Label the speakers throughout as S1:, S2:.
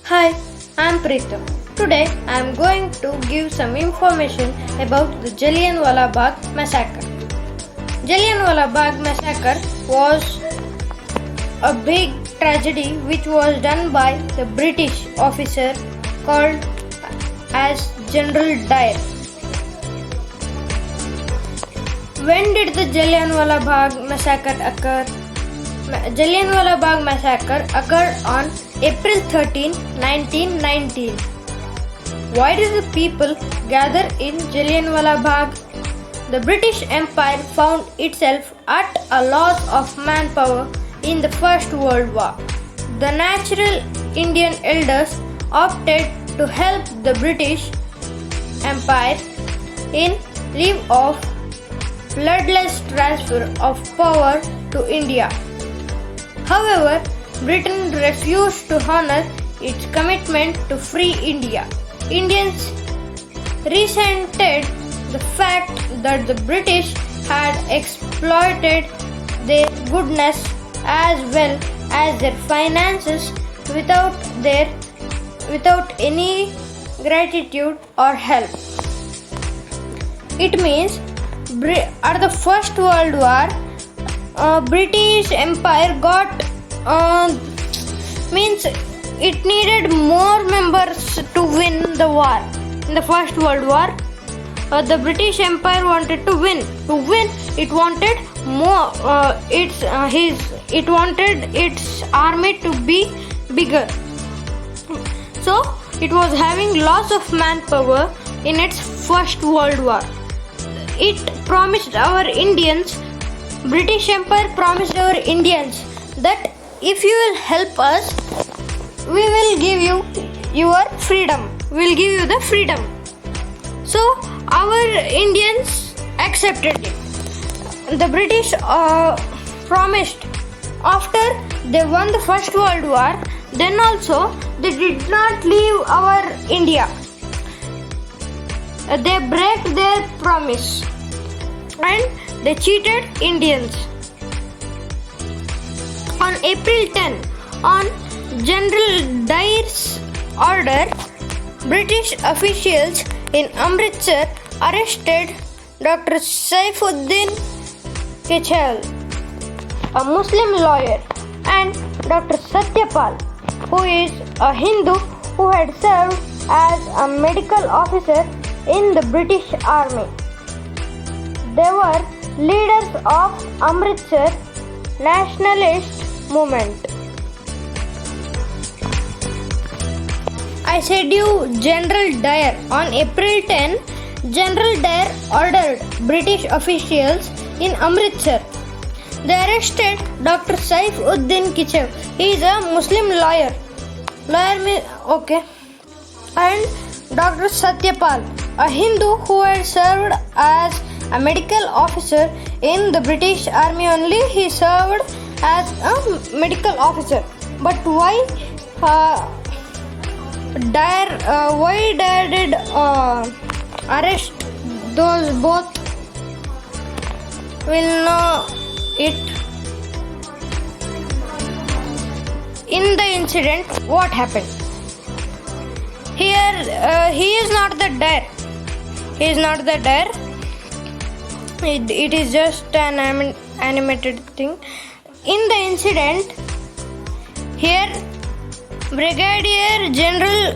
S1: Hi, I'm Preetham. Today I am going to give some information about the Jallianwala Bagh massacre. Jallianwala Bagh massacre was a big tragedy which was done by the British officer called as General Dyer. When did the Jallianwala Bagh massacre occur? Jallianwala Bagh massacre occurred on April 13, 1919. Why did the people gather in Jallianwala Bagh? The British Empire found itself at a loss of manpower in the First World War. The natural Indian elders opted to help the British Empire in lieu of bloodless transfer of power to India. However, Britain refused to honor its commitment to free India. Indians resented the fact that the British had exploited their goodness as well as their finances without any gratitude or help. It means at the First World War, British Empire got means it needed more members to win the war. In the First World War, the British Empire wanted to win. To win, it wanted more. It wanted its army to be bigger. So it was having loss of manpower in its First World War. It promised our Indians. British Empire promised our Indians that if you will help us, we will give you your freedom. We will give you the freedom. So our Indians accepted it. The British promised. After they won the First World War, then also they did not leave our India. They break their promise and they cheated Indians. On April 10, on General Dyer's order, British officials in Amritsar arrested Dr. Saifuddin Kichel, a Muslim lawyer, and Dr. Satyapal, who is a Hindu who had served as a medical officer in the British Army. They were leaders of Amritsar nationalist movement. I said you General Dyer. On April 10, General Dyer ordered British officials in Amritsar. They arrested Dr. Saifuddin Kichel. He is a Muslim lawyer. Okay. And Dr. Satyapal, a Hindu who had served as a medical officer in the British Army only. He served as a medical officer. But why Dyer did arrest those both? We'll know it. In the incident, what happened? Here, he is not the Dyer. He is not the Dyer. It is just an animated thing. In the incident, here Brigadier General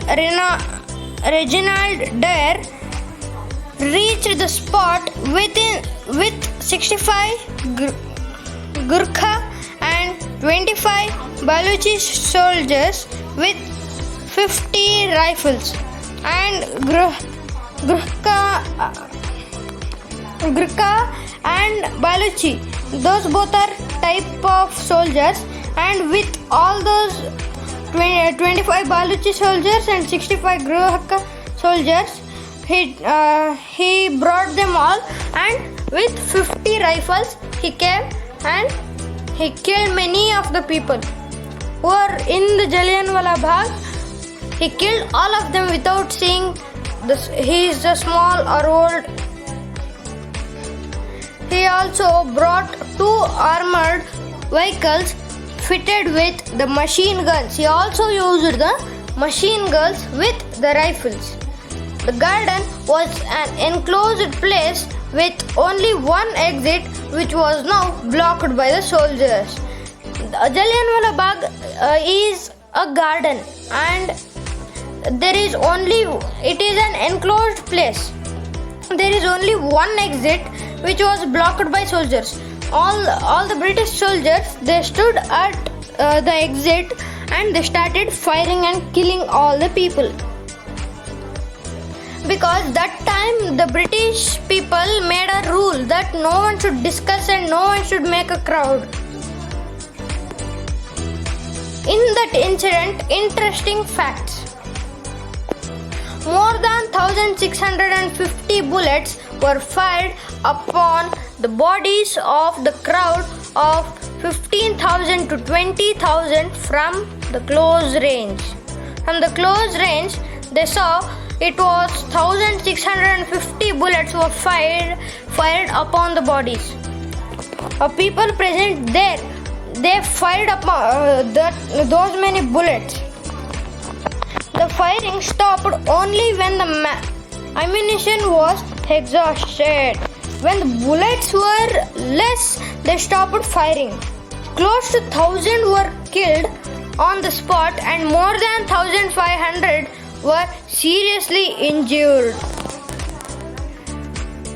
S1: Reginald Dyer reached the spot with 65 Gurkha and 25 Baluchi soldiers with 50 rifles and Gurkha and Baluchi. Those both are type of soldiers, and with all those 25 Baluchi soldiers and 65 Gurkha soldiers, he brought them all, and with 50 rifles he came and he killed many of the people who are in the Jallianwala Bagh. He killed all of them without seeing he is small or old. He also brought 2 armored vehicles fitted with the machine guns. He also used the machine guns with the rifles. The garden was an enclosed place with only one exit, which was now blocked by the soldiers. Jallianwala Bagh is a garden, and it is an enclosed place. There is only one exit, which was blocked by soldiers. All the British soldiers, they stood at the exit and they started firing and killing all the people. Because that time the British people made a rule that no one should discuss and no one should make a crowd. In that incident, interesting facts. More than 1650 bullets were fired upon the bodies of the crowd of 15,000 to 20,000 from the close range. From the close range, they saw it was 1650 bullets were fired upon the bodies. People present there, they fired upon those many bullets. The firing stopped only when the ammunition was exhausted. When the bullets were less, they stopped firing. Close to 1,000 were killed on the spot and more than 1,500 were seriously injured.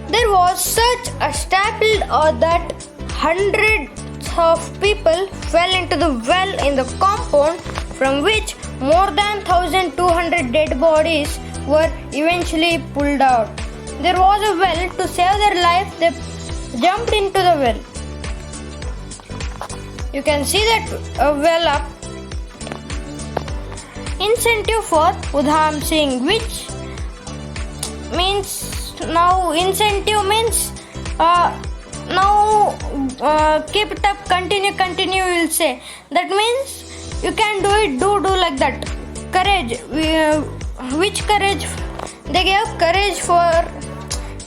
S1: There was such a stampede that hundreds of people fell into the well in the compound, from which more than 1,200 dead bodies were eventually pulled out. There was a well. To save their life, they jumped into the well. You can see that well up. Incentive for Udham Singh, which means now incentive means keep it up, continue, will say. That means you can do it, do like that. Courage. Which courage? They gave courage for,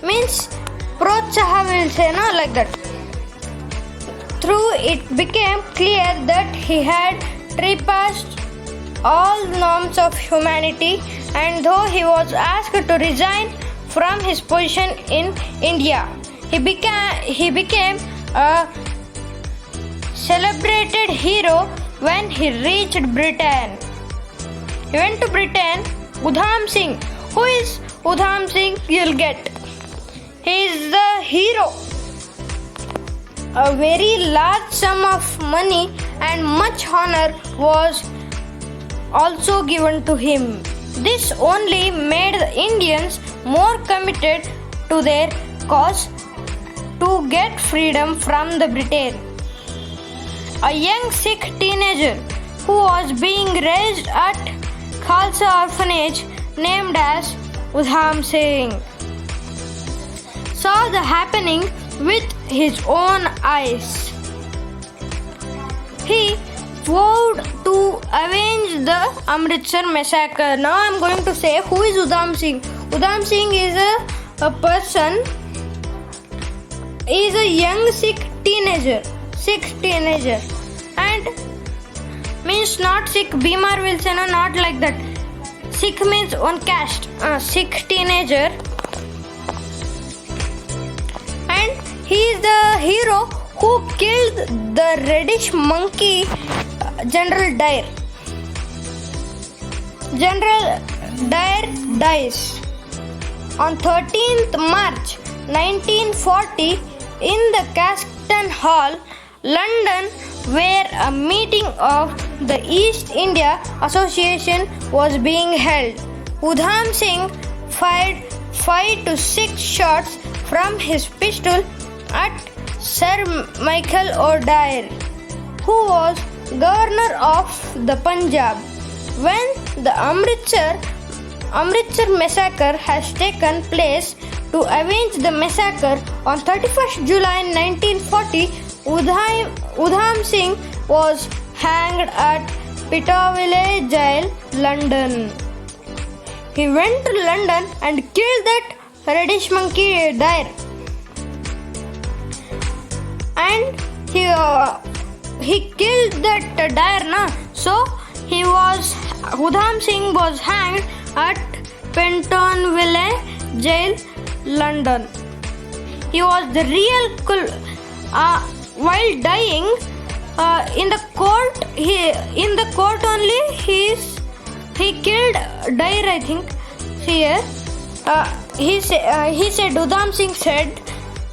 S1: means protsaha will say, no, like that. Through it became clear that he had trespassed all norms of humanity, and though he was asked to resign from his position in India, he became a celebrated hero when he reached Britain. He went to Britain. Udham Singh. Who is Udham Singh? You'll get. He is the hero. A very large sum of money and much honor was also given to him. This only made the Indians more committed to their cause to get freedom from the Britain. A young Sikh teenager who was being raised at Khalsa orphanage named as Udham Singh saw the happening with his own eyes. He vowed to avenge the Amritsar massacre. Now I am going to say who is Udham Singh. Udham Singh is a person. He is a young Sikh teenager, and means not Sikh. Bimar will say no, not like that. Sikh means one caste. Sikh teenager, and he is the hero who killed the reddish monkey, General Dyer. General Dyer dies on 13th March 1940 in the Caxton Hall, London, where a meeting of the East India Association was being held. Udham Singh fired 5 to 6 shots from his pistol at Sir Michael O'Dyer, who was governor of the Punjab. When the Amritsar massacre has taken place, to avenge the massacre on 31st July 1940, Udham Singh was hanged at Piccadilly Jail, London. He went to London and killed that reddish monkey Dyer. And he killed that Dyer, so Udham Singh was hanged at Pentonville Jail, London. He was the real while dying in the court. In the court only he killed Dyer, I think. Here he said Udham Singh said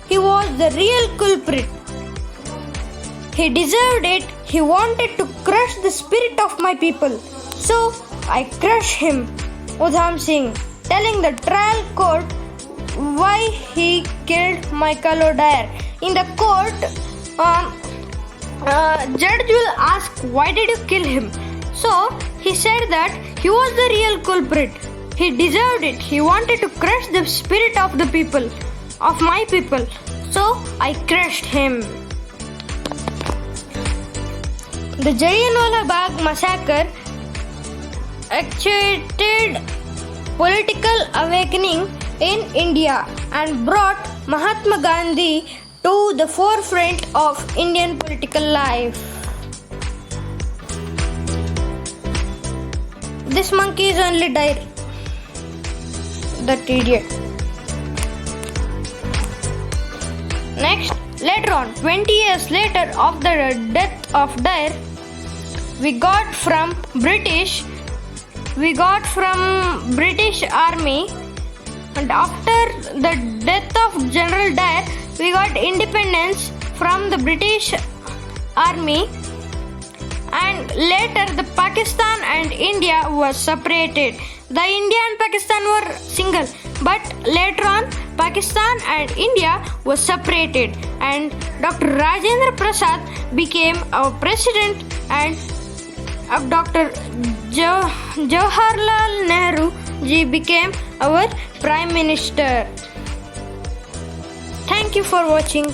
S1: he was the real culprit. He deserved it. He wanted to crush the spirit of my people. So I crushed him. Udham Singh telling the trial court why he killed Michael O'Dyer. In the court, judge will ask, why did you kill him? So he said that he was the real culprit. He deserved it. He wanted to crush the spirit of the people, of my people. So I crushed him. The Jallianwala Bagh massacre actuated political awakening in India and brought Mahatma Gandhi to the forefront of Indian political life. This monkey is only Dyer. That idiot. Next, later on, 20 years later of the death of Dyer, we got from British Army, and after the death of General Dyer, we got independence from the British Army, and later the Pakistan and India was separated. The India and Pakistan were single, but later on Pakistan and India was separated, and Dr. Rajendra Prasad became our president, and Dr. Jawaharlal Nehru ji became our prime minister. Thank you for watching.